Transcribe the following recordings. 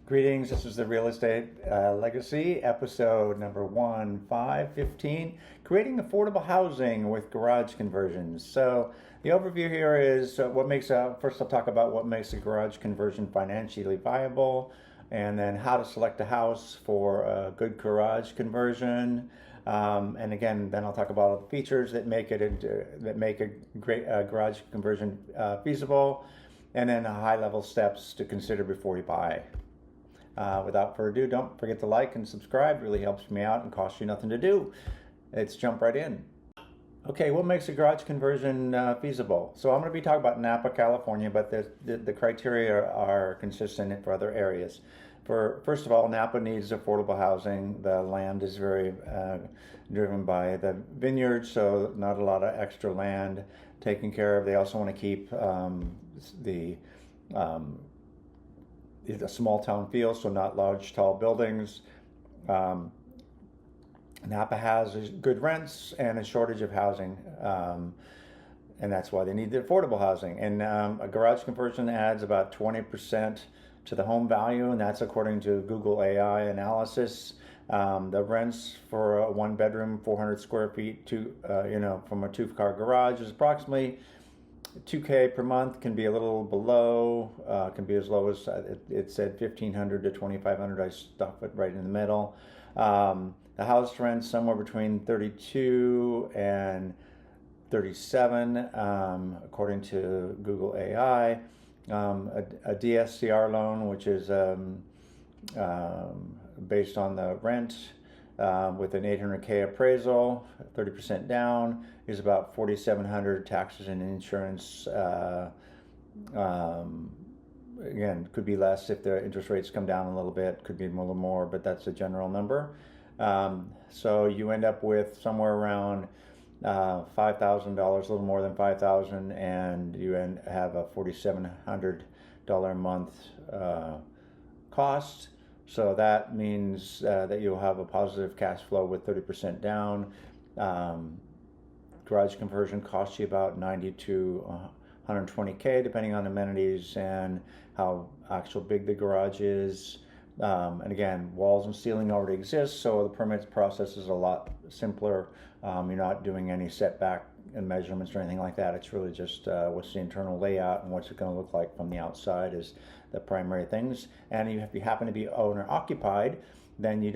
Greetings, this is the Real Estate Legacy, episode number 1515, creating affordable housing with garage conversions. So the overview here is first I'll talk about what makes a garage conversion financially viable, and then how to select a house for a good garage conversion. And again, then I'll talk about all the features that make a great garage conversion feasible, and then high-level steps to consider before you buy. Without further ado, don't forget to like and subscribe. It really helps me out and costs you nothing to do. Let's jump right in. Okay, what makes a garage conversion feasible? So I'm going to be talking about Napa, California, but the criteria are consistent for other areas. First of all, Napa needs affordable housing. The land is very driven by the vineyards, so not a lot of extra land taken care of. They also want to keep it's a small town feel, so not large, tall buildings. Napa has good rents and a shortage of housing, and that's why they need the affordable housing. And a garage conversion adds about 20% to the home value, and that's according to Google AI analysis. The rents for a one-bedroom, 400 square feet, from a two-car garage is approximately $2,000 per month. Can be a little below, can be as low as it said $1,500 to $2,500. I stuck it right in the middle. The house rents somewhere between 32 and 37, according to Google AI. A DSCR loan, which is based on the rent, with an $800K appraisal, 30% down, is about $4,700. Taxes and insurance, again, could be less if the interest rates come down a little bit, could be a little more, but that's a general number. So you end up with somewhere around $5,000, a little more than $5,000, and you have a $4,700 a month cost. So that means that you'll have a positive cash flow with 30% down. Garage conversion costs you about $90 to $120K, depending on amenities and how actual big the garage is. And again, walls and ceiling already exist, so the permits process is a lot simpler. You're not doing any setback and measurements or anything like that. It's really just what's the internal layout and what's it going to look like from the outside is the primary things. And if you happen to be owner occupied, then you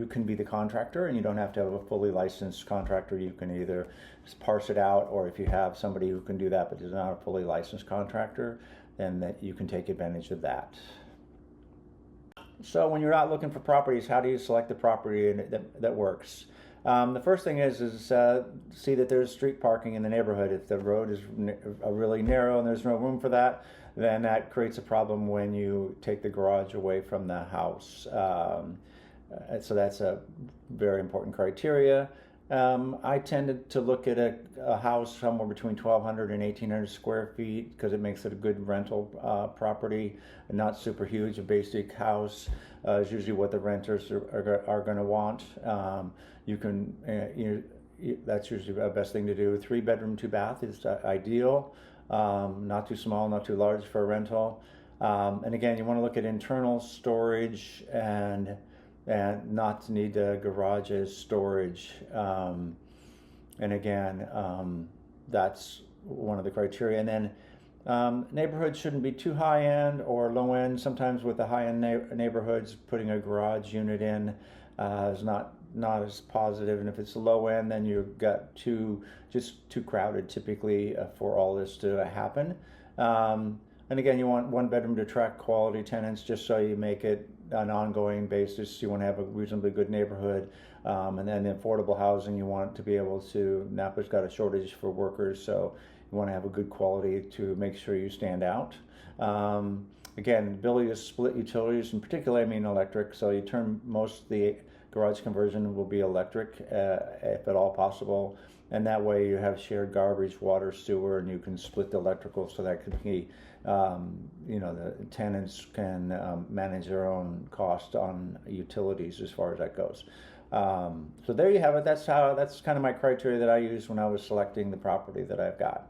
can be the contractor, and you don't have to have a fully licensed contractor. You can either parse it out, or if you have somebody who can do that but is not a fully licensed contractor, then that you can take advantage of that. So when you're out looking for properties, how do you select the property that works? The first thing is see that there's street parking in the neighborhood. If the road is really narrow and there's no room for that, then that creates a problem when you take the garage away from the house. So that's a very important criteria. I tended to look at a house somewhere between 1,200 and 1,800 square feet because it makes it a good rental property, and not super huge. A basic house is usually what the renters are going to want. That's usually the best thing to do. 3-bedroom, 2-bath is ideal. Not too small, not too large for a rental. And again, you want to look at internal storage and not need the garage as storage. And again, that's one of the criteria. And then neighborhoods shouldn't be too high end or low end. Sometimes with the high end neighborhoods, putting a garage unit in is not as positive. And if it's low end, then you've got just too crowded typically for all this to happen. And again, you want one bedroom to attract quality tenants, just so you make it an ongoing basis. You want to have a reasonably good neighborhood. And then the affordable housing, you want to be able to, Napa's got a shortage for workers, so you want to have a good quality to make sure you stand out. Again, ability to split utilities, in particular, I mean electric, so you turn most of the garage conversion will be electric, if at all possible. And that way you have shared garbage, water, sewer, and you can split the electrical, so that could be, the tenants can manage their own cost on utilities as far as that goes. So there you have it. That's kind of my criteria that I used when I was selecting the property that I've got.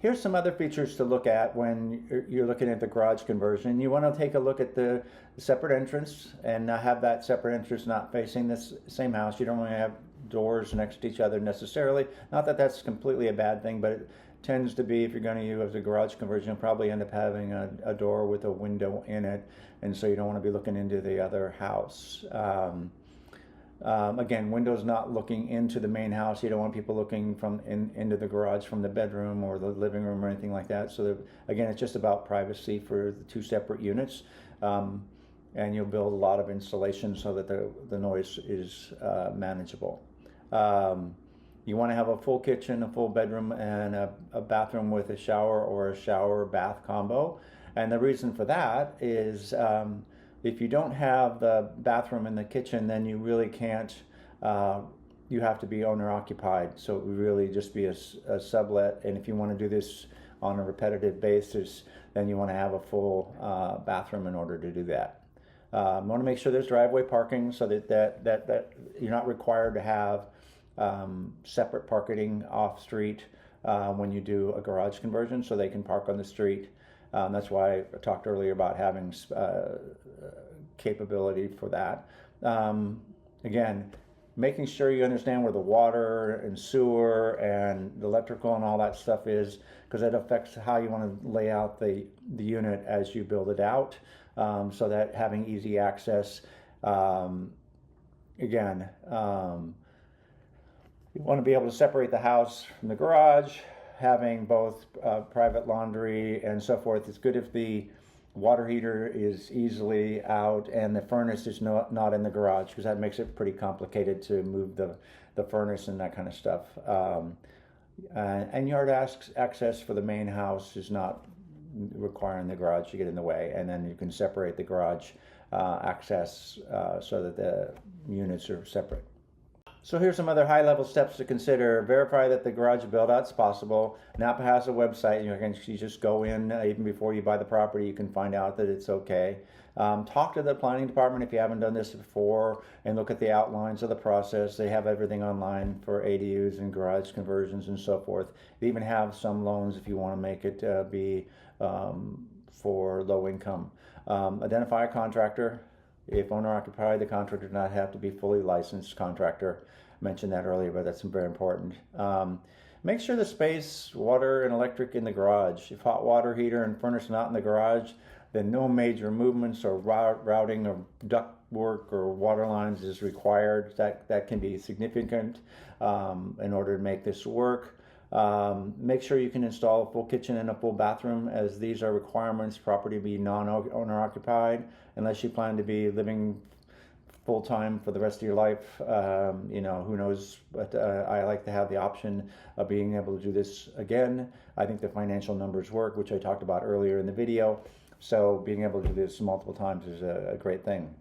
Here's some other features to look at when you're looking at the garage conversion. You want to take a look at the separate entrance and have that separate entrance not facing this same house. You don't want to have doors next to each other necessarily. Not that that's completely a bad thing, but it tends to be, if you're going to use a garage conversion, you'll probably end up having a door with a window in it, and so you don't want to be looking into the other house. Again, windows not looking into the main house. You don't want people looking into the garage from the bedroom or the living room or anything like that. So again, it's just about privacy for the two separate units. And you'll build a lot of insulation so that the noise is manageable. You want to have a full kitchen, a full bedroom, and a bathroom with a shower or a shower bath combo. And the reason for that is if you don't have the bathroom in the kitchen, then you really can't, you have to be owner occupied. So it would really just be a sublet. And if you want to do this on a repetitive basis, then you want to have a full bathroom in order to do that. You want to make sure there's driveway parking so that you're not required to have separate parking off street when you do a garage conversion, so they can park on the street. That's why I talked earlier about having capability for that. Again, making sure you understand where the water and sewer and the electrical and all that stuff is, because that affects how you want to lay out the unit as you build it out, so that having easy access. Again, you want to be able to separate the house from the garage, having both private laundry and so forth. It's good if the water heater is easily out and the furnace is not in the garage, because that makes it pretty complicated to move the furnace and that kind of stuff. And yard access for the main house is not requiring the garage to get in the way, and then you can separate the garage access so that the units are separate. So here's some other high-level steps to consider. Verify that the garage build-out's possible. Napa has a website. You just go in, even before you buy the property, you can find out that it's okay. Talk to the planning department if you haven't done this before, and look at the outlines of the process. They have everything online for ADUs and garage conversions and so forth. They even have some loans if you want to make it be for low income. Identify a contractor. If owner-occupied, the contractor does not have to be fully licensed contractor. I mentioned that earlier, but that's very important. Make sure the space, water, and electric in the garage. If hot water heater and furnace not in the garage, then no major movements or routing or duct work or water lines is required. That can be significant in order to make this work. Make sure you can install a full kitchen and a full bathroom, as these are requirements for property to be non-owner occupied, unless you plan to be living full-time for the rest of your life. Who knows, but I like to have the option of being able to do this again. I think the financial numbers work, which I talked about earlier in the video. So being able to do this multiple times is a great thing.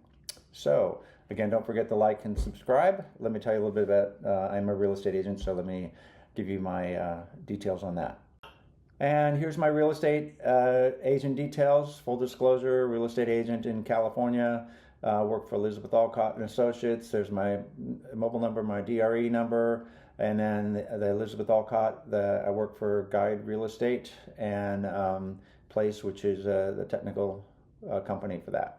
So again, don't forget to like and subscribe. Let me tell you a little bit about, I'm a real estate agent, so let me give you my details on that. And here's my real estate agent details. Full disclosure, real estate agent in California. Work for Elizabeth Alcott and Associates. There's my mobile number, my DRE number, and then the Elizabeth Alcott. I work for Guide Real Estate and Place, which is the technical company for that.